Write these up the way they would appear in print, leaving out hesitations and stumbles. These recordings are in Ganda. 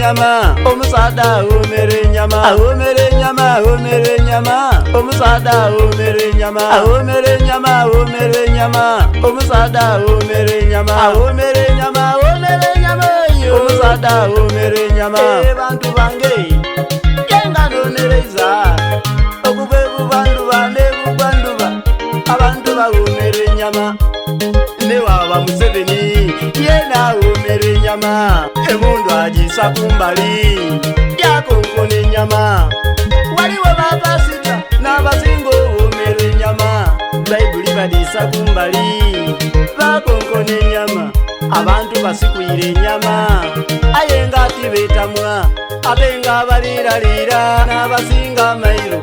nyama, omusada omere nyama, omere nyama, omere nyama, omusada omere nyama, omere nyama, omere nyama, omusada omere nyama, omere nyama, omere nyama, omusada omere nyama. Bantu bange yenga nonereza okube bubandu bane bubanduba abantu bagomere nyama ne waba Museveni yena omere nyama emundu ajisa kumbali yakonkone nyama waliwo bapasita n'abasingo omere nyama bayibuli badisa kumbali bakonkone nyama abantu basikwire nyama ayenga atibetamwa abenga baliralira n'abasinga mairo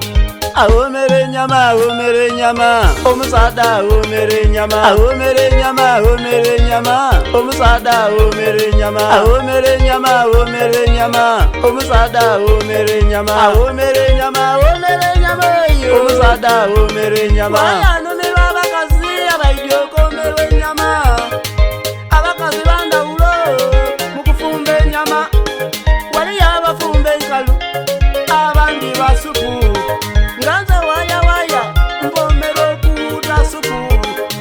omere nyama, omere nyama, omusada omere nyama, omere nyama, omere nyama, omusada omere nyama, omere nyama, omere nyama, omusada omere nyama, omere nyama, omere nyama, omusada omere nyama. Wayanumira abakazi abaijookomere nyama, abakazi bandawulo mukufumba enyama, waliyo abafumba enkalu abandi basupu nganza waya waya mpomero kuta supu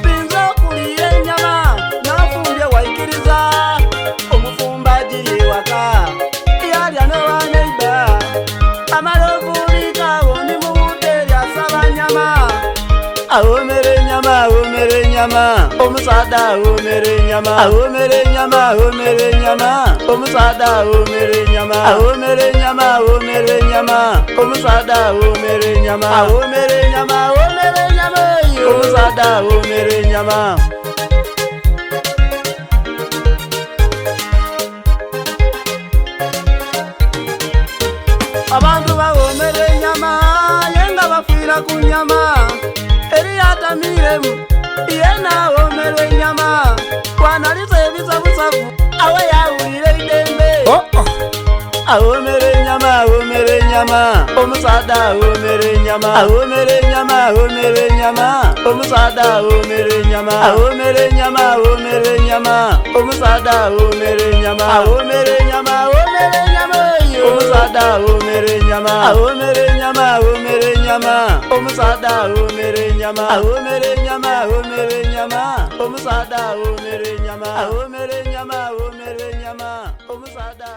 pinzo kuliye nyama nafumbye waikiriza omufumba jiri waka yalya nowaneiba amalofulika woni mubuteri asaba nyama omere nyama, omere nyama, omusada omere nyama, omere nyama, omere nyama, omusada omere nyama, omere nyama, omere nyama, omusada omere nyama, omere nyama, omere nyama, omusada omere nyama. Abantu bagomere nyama yenga bafira kunyama Eriyata miremu yena omere nyama wanalize ebisabusabu awe yawulire idembe omere nyama, omere nyama, omusada omere nyama, omere nyama, omere nyama, omusada omere nyama, omere nyama, omere nyama, omusada omere nyama, omere nyama, omere nyama, omusada omere nyama, omere nyama, omere nyama, omusada omere nyama, omere nyama, omere nyama, omusada omere nyama, omere nyama, omere nyama, omusada